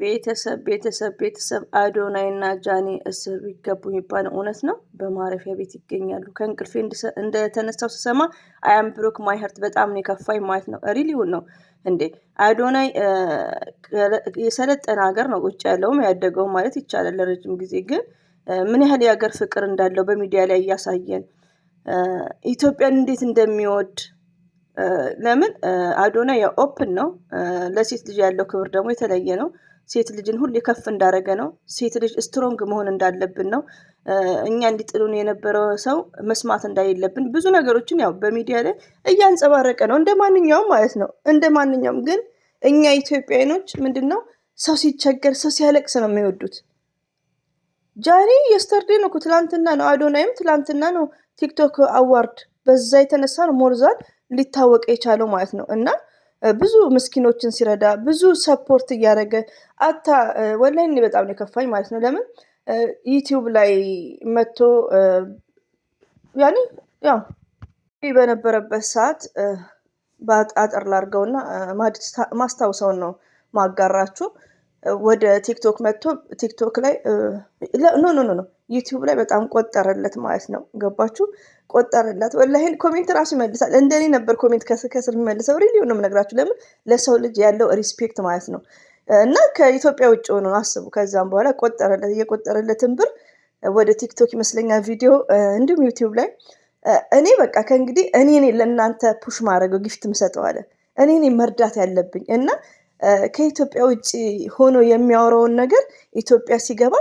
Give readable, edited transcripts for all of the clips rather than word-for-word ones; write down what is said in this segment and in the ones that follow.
ቤተሰብ አዶናይና ጃኒ እስር ቤት ገቡ የሚባለው እውነት ነው። በማረፊያ ቤት ይገኛሉ። ከእንቅልፌ እንደተነሳው ስሰማ አያም ብሮክ ማይ ሀርት በጣም ነው የከፋኝ ማለት ነው። ሪሊውን ነው እንዴ አዶናይ የሰለጠነ ሀገር ነው ቁጭ ያለውም ያደገው ማለት ይቻላል። ለረጅም ጊዜ ግን ምን ያህል የሀገር ፍቅር እንዳለው በሚዲያ ላይ እያሳየን ኢትዮጵያን እንዴት እንደሚወድ ለምን አዶናይ ያው ኦፕን ነው። ለሴት ልጅ ያለው ክብር ደግሞ የተለየ ነው። ሴት ልጅን ሁሌ ከፍ እንዳደረገ ነው። ሴት ልጅ ስትሮንግ መሆን እንዳለብን ነው። እኛ እንዲጥሉን የነበረው ሰው መስማት እንዳይለብን ብዙ ነገሮችን ያው በሚዲያ ላይ እያንጸባረቀ ነው። እንደማንኛውም ማለት ነው። እንደማንኛውም ግን እኛ ኢትዮጵያኖች ምንድነው ሰው ሲቸገር ሰው ሲያለቅስ ነው የሚወዱት። ጃኒ የስተርዴ ነው ትላንትና ነው። አዶናይም ትላንትና ነው ቲክቶክ አዋርድ በዛ የተነሳ ነው ሞርዛን ሊታወቅ የቻለው ማለት ነው። እና ብዙ ምስኪኖችን ሲረዳ ብዙ ሰፖርት እያደረገ አታ ወላሂ እኔ በጣም ነው የከፋኝ ማለት ነው። ለምን ዩቲዩብ ላይ መጥቶ ያኔ ያው በነበረበት ሰዓት አጠር ላድርገውና ማስታወሰውን ነው ማጋራችሁ። ወደ ቲክቶክ መጥቶ ቲክቶክ ላይ ኖ ዩቲዩብ ላይ በጣም ቆጠረለት ማለት ነው። ገባችሁ? ቆጠረለት ወላሂ ኮሜንት ራሱ ይመልሳል። እንደኔ ነበር ኮሜንት ከስር የሚመልሰው። ሪሊው ነው የምነግራችሁ። ለምን ለሰው ልጅ ያለው ሪስፔክት ማለት ነው። እና ከኢትዮጵያ ውጭ ሆኖ አስቡ። ከዛም በኋላ ቆጠረለት። የቆጠረለትን ብር ወደ ቲክቶክ ይመስለኛል ቪዲዮ እንዲሁም ዩቲዩብ ላይ እኔ በቃ ከእንግዲህ እኔ ለእናንተ ፑሽ ማድረገው ጊፍት ምሰጠው አለ። እኔ መርዳት ያለብኝ እና ከኢትዮጵያ ውጭ ሆኖ የሚያወራውን ነገር ኢትዮጵያ ሲገባ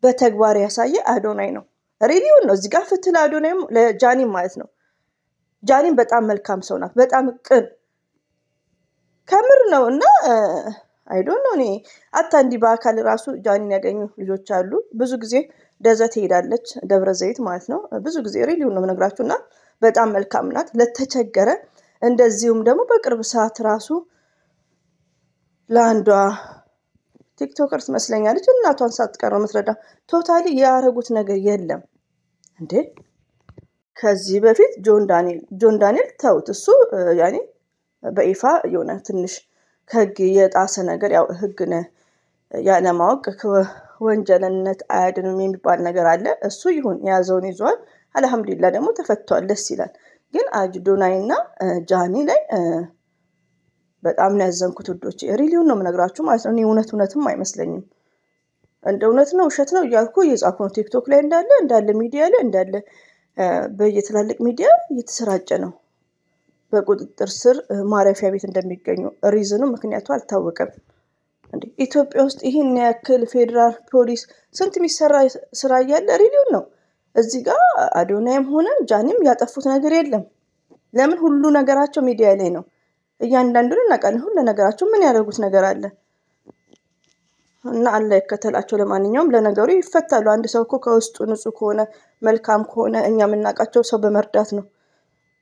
በተግባር ያሳየ አዶናይ ነው። ሪሊውን ነው። እዚህ ጋር ፍትል አዶናይም ለጃኒም ማለት ነው። ጃኒም በጣም መልካም ሰው ናት። በጣም ቅን ከምር ነው። እና አይዶን ነው እኔ አታ እንዲህ በአካል ራሱ ጃኒን ያገኙ ልጆች አሉ። ብዙ ጊዜ ደዘት ትሄዳለች፣ ደብረ ዘይት ማለት ነው። ብዙ ጊዜ ሪሊውን ነው የምነግራችሁ። እና በጣም መልካም ናት ለተቸገረ። እንደዚሁም ደግሞ በቅርብ ሰዓት ራሱ ለአንዷ ቲክቶከር ትመስለኛለች እናቷን ሳትቀር ነው የምትረዳ። ቶታሊ ያረጉት ነገር የለም እንዴ። ከዚህ በፊት ጆን ዳንኤል ተውት። እሱ ያኔ በይፋ የሆነ ትንሽ ከህግ የጣሰ ነገር ያው ህግን ያለማወቅ ወንጀልነት አያድንም የሚባል ነገር አለ። እሱ ይሁን የያዘውን ይዟል። አልሐምዱሊላህ ደግሞ ተፈቷል። ደስ ይላል። ግን አዶናይና ጃኒ ላይ በጣም ነው ያዘንኩት ውዶቼ። ሪሊውን ነው የምነግራችሁ ማለት ነው። እኔ እውነትም አይመስለኝም። እንደ እውነት ነው ውሸት ነው እያልኩ እየጻፍኩ ነው። ቲክቶክ ላይ እንዳለ ሚዲያ ላይ እንዳለ በየትላልቅ ሚዲያ እየተሰራጨ ነው። በቁጥጥር ስር ማረፊያ ቤት እንደሚገኙ ሪዝኑ ምክንያቱ አልታወቀም። እንዴ ኢትዮጵያ ውስጥ ይህን ያክል ፌዴራል ፖሊስ ስንት የሚሰራ ስራ እያለ ሪሊውን ነው። እዚህ ጋር አዶናይም ሆነ ጃኒም ያጠፉት ነገር የለም። ለምን ሁሉ ነገራቸው ሚዲያ ላይ ነው። እያንዳንዱን እናውቃለን። ሁሉ ነገራቸው ምን ያደርጉት ነገር አለ እና አላህ ይከተላቸው። ለማንኛውም ለነገሩ ይፈታሉ። አንድ ሰው እኮ ከውስጡ ንጹህ ከሆነ መልካም ከሆነ እኛ የምናውቃቸው ሰው በመርዳት ነው።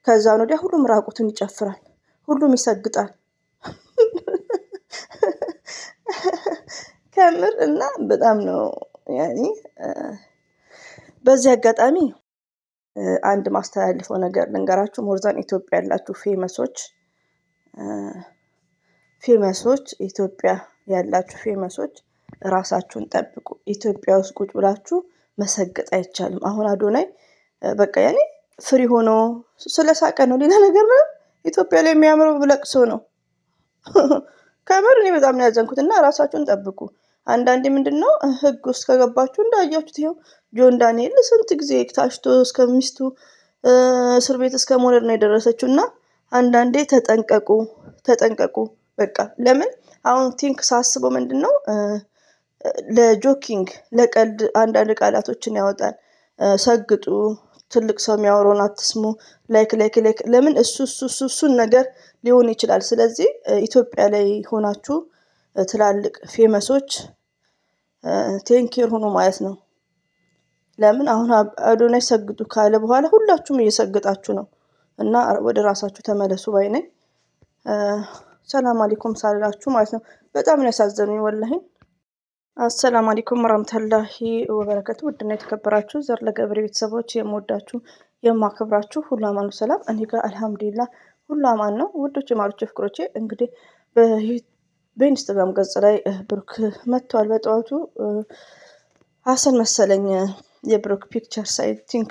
ከዛ ወዲያ ሁሉም ራቁትን ይጨፍራል፣ ሁሉም ይሰግጣል። ከምር እና በጣም ነው ያኔ በዚህ አጋጣሚ አንድ ማስተላልፈው ነገር ልንገራችሁ። ሞርዛን ኢትዮጵያ ያላችሁ ፌመሶች ኢትዮጵያ ያላችሁ ፌመሶች ራሳችሁን ጠብቁ። ኢትዮጵያ ውስጥ ቁጭ ብላችሁ መሰገጥ አይቻልም። አሁን አዶናይ በቃ ያኔ ፍሪ ሆኖ ስለሳቀ ነው። ሌላ ነገር ነው። ኢትዮጵያ ላይ የሚያምረው ብለቅሶ ነው። ከምር እኔ በጣም ነው ያዘንኩት። እና ራሳችሁን ጠብቁ። አንዳንዴ ምንድነው ህግ ውስጥ ከገባችሁ እንዳያችሁት ይሄው ጆን ዳንኤል ስንት ጊዜ ታሽቶ እስከሚስቱ እስር ቤት እስከ መውለድ ነው የደረሰችው። እና አንዳንዴ ተጠንቀቁ። በቃ ለምን አሁን ቲንክ ሳስበው ምንድነው ለጆኪንግ ለቀልድ አንዳንድ ቃላቶችን ያወጣል። ሰግጡ፣ ትልቅ ሰው የሚያወራውን አትስሙ፣ ላይክ ለምን እሱን ነገር ሊሆን ይችላል። ስለዚህ ኢትዮጵያ ላይ ሆናችሁ ትላልቅ ፌመሶች ቴንኬር ሆኖ ማለት ነው። ለምን አሁን አዶናይ ሰግጡ ካለ በኋላ ሁላችሁም እየሰገጣችሁ ነው። እና ወደ ራሳችሁ ተመለሱ ባይ ነኝ። ሰላም አለይኩም ሳላችሁ ማለት ነው። በጣም ነው ያሳዘኑኝ ወላሂ። አሰላሙ አለይኩም ወራህመቱላሂ ወበረከቱ። ውድና የተከበራችሁ ዘር ለገብሬ ቤተሰቦች የምወዳችሁ የማከብራችሁ ሁሉ አማኑ ሰላም። እኔ ጋር አልሐምዱሊላህ ሁሉ አማን ነው። ውዶቼ ማሮቼ ፍቅሮቼ እንግዲህ በኢንስታግራም ገጽ ላይ ብሩክ መጥቷል በጠዋቱ። ሀሰን መሰለኝ የብሩክ ፒክቸርስ አይ ቲንክ።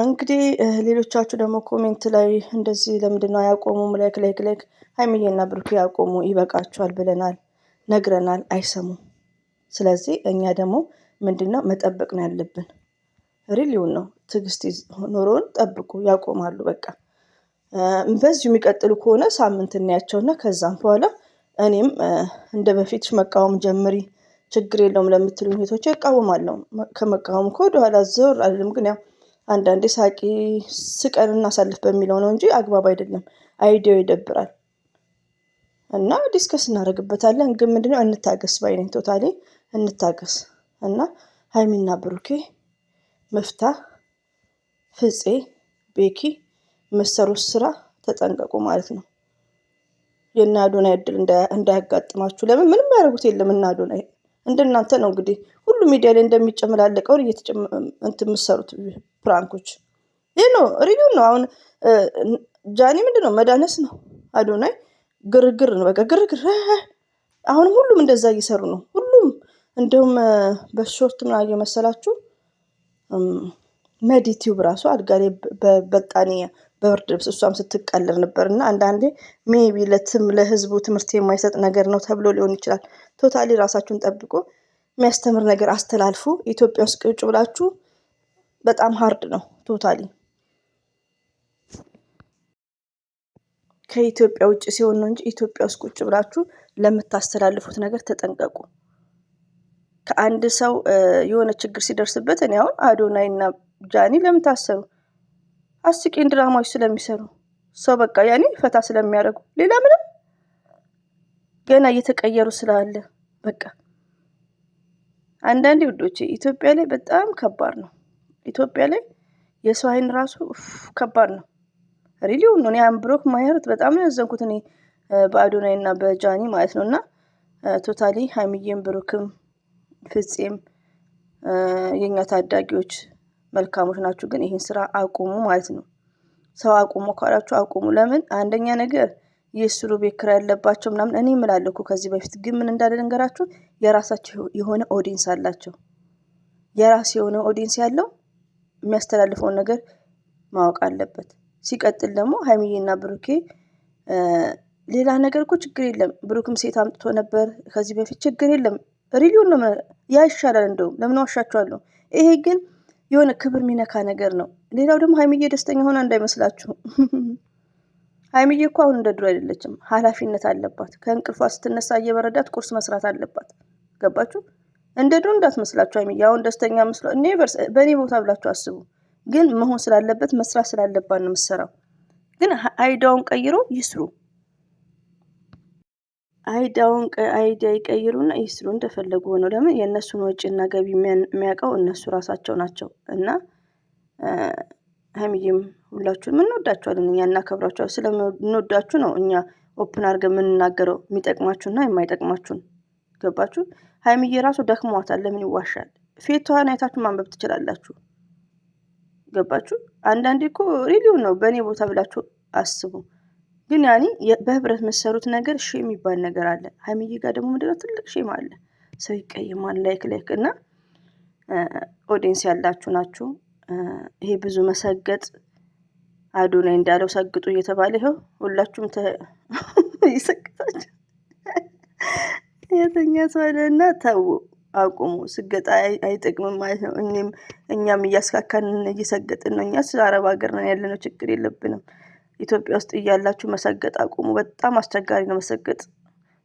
እንግዲህ ሌሎቻችሁ ደግሞ ኮሜንት ላይ እንደዚህ ለምንድነው አያቆሙም? ላይክ ሀይሚዬና ብሩክ ያቆሙ ይበቃቸዋል ብለናል፣ ነግረናል፣ አይሰሙም። ስለዚህ እኛ ደግሞ ምንድነው መጠበቅ ነው ያለብን። ሪሊውን ነው ትዕግስት ኖሮን ጠብቁ፣ ያቆማሉ። በቃ በዚሁ የሚቀጥሉ ከሆነ ሳምንት እናያቸውና ከዛም በኋላ እኔም እንደ በፊትሽ መቃወም ጀምሪ፣ ችግር የለውም ለምትሉ ሁኔቶች እቃወማለሁ። ከመቃወም ከወደኋላ ዞር አልልም። ግን ያው አንዳንዴ ሳቂ ስቀን እናሳልፍ በሚለው ነው እንጂ አግባብ አይደለም። አይዲያው ይደብራል እና ዲስከስ እናደርግበታለን። ግን ምንድነው እንታገስ ባይነኝ፣ ቶታሊ እንታገስ እና ሀይሚና ብሩኬ፣ መፍታህ፣ ፍፄ፣ ቤኪ መሰሩት ስራ ተጠንቀቁ ማለት ነው። የእነ አዶናይ እድል እንዳያጋጥማችሁ። ለምን ምንም ያደርጉት የለም። እነ አዶናይ እንደናንተ ነው እንግዲህ ሁሉ ሚዲያ ላይ እንደሚጨመላለቀውን የምትሰሩት ፕራንኮች። ይህ ነው ሪቪው ነው። አሁን ጃኒ ምንድን ነው መዳነስ ነው። አዶናይ ግርግር ነው፣ በቃ ግርግር። አሁንም ሁሉም እንደዛ እየሰሩ ነው። ሁሉም እንደውም በሾርት ምን እየመሰላችሁ መዲቲዩብ ራሱ አልጋ ላይ በበጣኒያ በብርድ ልብስ እሷም ስትቀለር ነበር። እና አንዳንዴ ሜቢ ለህዝቡ ትምህርት የማይሰጥ ነገር ነው ተብሎ ሊሆን ይችላል። ቶታሊ ራሳችሁን ጠብቁ፣ የሚያስተምር ነገር አስተላልፉ። ኢትዮጵያ ውስጥ ቁጭ ብላችሁ በጣም ሀርድ ነው ቶታሊ። ከኢትዮጵያ ውጭ ሲሆን ነው እንጂ ኢትዮጵያ ውስጥ ቁጭ ብላችሁ ለምታስተላልፉት ነገር ተጠንቀቁ። ከአንድ ሰው የሆነ ችግር ሲደርስበት እኔ አሁን አዶናይ እና ጃኒ ለምን ታሰሩ? አስቂኝ ድራማዎች ስለሚሰሩ ሰው በቃ ያኔ ፈታ ስለሚያደርጉ ሌላ ምንም ገና እየተቀየሩ ስላለ በቃ አንዳንዴ ውዶቼ ኢትዮጵያ ላይ በጣም ከባድ ነው። ኢትዮጵያ ላይ የሰው አይን ራሱ ከባድ ነው። ሪሊው ነው። እኔ ብሩክ ማየት በጣም ነው ያዘንኩት እኔ በአዶናይ እና በጃኒ ማለት ነው። እና ቶታሊ ሀይሚዬም ብሩክም ፍፄም የኛ ታዳጊዎች መልካሞች ናችሁ፣ ግን ይሄን ስራ አቁሙ ማለት ነው። ሰው አቁሙ ካላችሁ አቁሙ። ለምን አንደኛ ነገር የስሩ ቤት ኪራይ ያለባቸው ምናምን እኔ እምላለሁ እኮ ከዚህ በፊት ግን ምን እንዳለ ልንገራችሁ። የራሳቸው የሆነ ኦዲየንስ አላቸው። የራስ የሆነ ኦዲየንስ ያለው የሚያስተላልፈውን ነገር ማወቅ አለበት። ሲቀጥል ደግሞ ሀይሚዬና ብሩኬ ሌላ ነገር እኮ ችግር የለም። ብሩክም ሴት አምጥቶ ነበር ከዚህ በፊት ችግር የለም። ሪሊውን ነው ያ ይሻላል። እንደውም ለምን ዋሻችኋለሁ። ይሄ ግን የሆነ ክብር ሚነካ ነገር ነው። ሌላው ደግሞ ሀይሚዬ ደስተኛ ሆና እንዳይመስላችሁ። ሀይሚዬ እኮ አሁን እንደ ድሮ አይደለችም። ኃላፊነት አለባት። ከእንቅልፏ ስትነሳ እየበረዳት ቁርስ መስራት አለባት። ገባችሁ? እንደ ድሮ እንዳትመስላችሁ። ሀይሚዬ አሁን ደስተኛ መስሎ በእኔ ቦታ ብላችሁ አስቡ። ግን መሆን ስላለበት መስራት ስላለባት ነው የምትሰራው። ግን አይዳውን ቀይሮ ይስሩ። አይዲያ ይቀይሩና ይስሩ እንደፈለጉ ሆነው። ለምን የእነሱን ወጪና ገቢ የሚያውቀው እነሱ ራሳቸው ናቸው። እና ሀይሚዬም ሁላችሁንም እንወዳችኋለን፣ እኛ እናከብራችኋለን። ስለምንወዳችሁ ነው እኛ ኦፕን አድርገን የምንናገረው የሚጠቅማችሁና የማይጠቅማችሁን። ገባችሁ? ሀይሚዬ ራሱ ደክሟታል። ለምን ይዋሻል? ፌቷን አይታችሁ ማንበብ ትችላላችሁ። ገባችሁ? አንዳንዴ እኮ ሪሊውን ነው። በእኔ ቦታ ብላችሁ አስቡ። ግን ያኔ በህብረት የምትሰሩት ነገር ሼም የሚባል ነገር አለ። ሀይሚዬ ጋር ደግሞ ምንድነው ትልቅ ሼም አለ። ሰው ይቀይማል። ላይክ እና ኦዲየንስ ያላችሁ ናችሁ። ይሄ ብዙ መሰገጥ አዶናይ እንዳለው ሰግጡ እየተባለ ይኸው ሁላችሁም ይሰግጣችሁ። የተኛ ሰው አለና ተው፣ አቁሙ። ስገጣ አይጠቅምም ማለት ነው። እኛም እያስካካን እየሰገጥን ነው። እኛስ አረብ ሀገር ነን ያለነው፣ ችግር የለብንም። ኢትዮጵያ ውስጥ እያላችሁ መሰገጥ አቁሙ። በጣም አስቸጋሪ ነው መሰገጥ።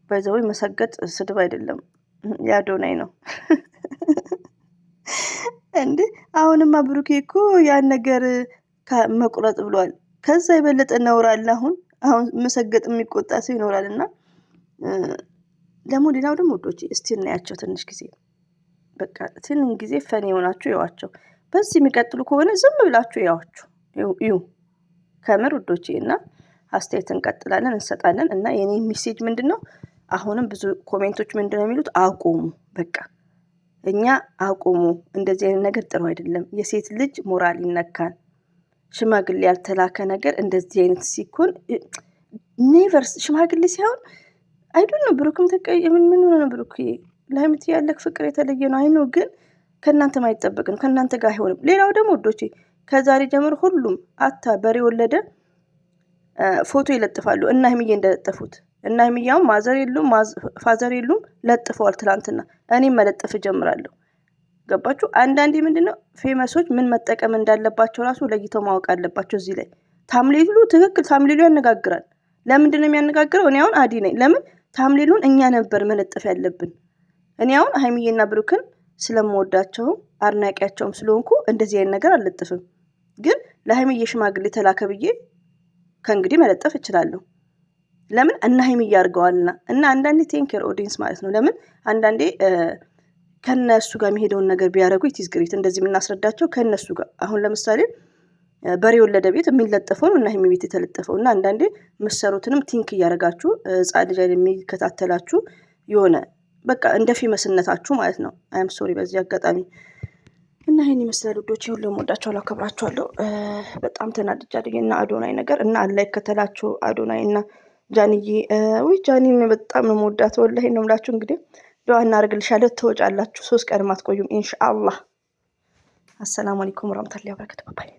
ባይዘው መሰገጥ ስድብ አይደለም፣ ያዶናይ ነው እንዴ። አሁንማ ብሩኬ እኮ ያን ነገር መቁረጥ ብሏል። ከዛ የበለጠ ነውራል። አሁን መሰገጥ የሚቆጣ ሰው ይኖራል። እና ደግሞ ሌላው ደግሞ ወዶቼ እስቲ እናያቸው ትንሽ ጊዜ፣ በቃ ትንሽ ጊዜ ፈን የሆናችሁ ይዋቸው። በዚህ የሚቀጥሉ ከሆነ ዝም ብላችሁ ያዋችሁ እዩ። ከምር ውዶቼ። እና አስተያየት እንቀጥላለን እንሰጣለን። እና የኔ ሜሴጅ ምንድነው? አሁንም ብዙ ኮሜንቶች ምንድነው የሚሉት? አቁሙ፣ በቃ እኛ አቁሙ። እንደዚህ አይነት ነገር ጥሩ አይደለም። የሴት ልጅ ሞራል ይነካል። ሽማግሌ ያልተላከ ነገር እንደዚህ አይነት ሲኮን ኔቨርስ ሽማግሌ ሲሆን አይዶን ነው ብሩክም ምን ሆነ ነው ብሩክ ለሀይሚት ያለክ ፍቅር የተለየ ነው። አይኖ ግን ከእናንተ አይጠበቅም፣ ከእናንተ ጋር አይሆንም። ሌላው ደግሞ ወዶቼ ከዛሬ ጀምሮ ሁሉም አታ በሬ ወለደ ፎቶ ይለጥፋሉ እና ሀይሚዬ እንደለጠፉት እና ሀይሚያው ማዘር የሉም ፋዘር የሉም ለጥፈዋል ትላንትና። እኔም መለጠፍ እጀምራለሁ። ገባችሁ? አንዳንዴ ምንድነው ፌመሶች ምን መጠቀም እንዳለባቸው ራሱ ለይተው ማወቅ አለባቸው። እዚህ ላይ ታምሌሉ ትክክል፣ ታምሌሉ ያነጋግራል። ለምንድን ነው የሚያነጋግረው? እኔ አሁን አዲ ነኝ። ለምን ታምሌሉን እኛ ነበር መለጠፍ ያለብን። እኔ አሁን ሀይሚዬና ብሩክን ስለምወዳቸው አድናቂያቸውም ስለሆንኩ እንደዚህ አይነት ነገር አልለጥፍም። ግን ለሀይሚዬ ሽማግሌ ተላከ ብዬ ከእንግዲህ መለጠፍ እችላለሁ። ለምን እና ሀይሚዬ አድርገዋልና። እና አንዳንዴ ቴንኬር ኦዲየንስ ማለት ነው። ለምን አንዳንዴ ከነሱ ጋር የሚሄደውን ነገር ቢያደርጉ ኢትስ ግሬት። እንደዚህ የምናስረዳቸው ከነሱ ጋር አሁን ለምሳሌ በሬ ወለደ ቤት የሚለጠፈው ነው እና ሀይሚ ቤት የተለጠፈው እና አንዳንዴ የምትሰሩትንም ቲንክ እያደረጋችሁ ህጻን ልጅ የሚከታተላችሁ የሆነ በቃ እንደ ፌመስነታችሁ ማለት ነው። አይም ሶሪ በዚህ አጋጣሚ እና ይሄን ይመስላል ውዶች። ሁሉም ወዳችኋለሁ፣ አከብራችኋለሁ። በጣም ተናድጃለሁ እና አዶናይ ነገር እና አላህ ይከተላችሁ አዶናይ እና ጃንዬ። ወይ ጃኒን በጣም ነው የምወዳት ወላሂ ነው የምላችሁ። እንግዲህ ዱአ እናደርግልሻለሁ፣ ትወጫላችሁ። 3 ቀን አትቆዩም ኢንሻአላህ። አሰላሙ አለይኩም ወራህመቱላሂ ወበረካቱ። ባይ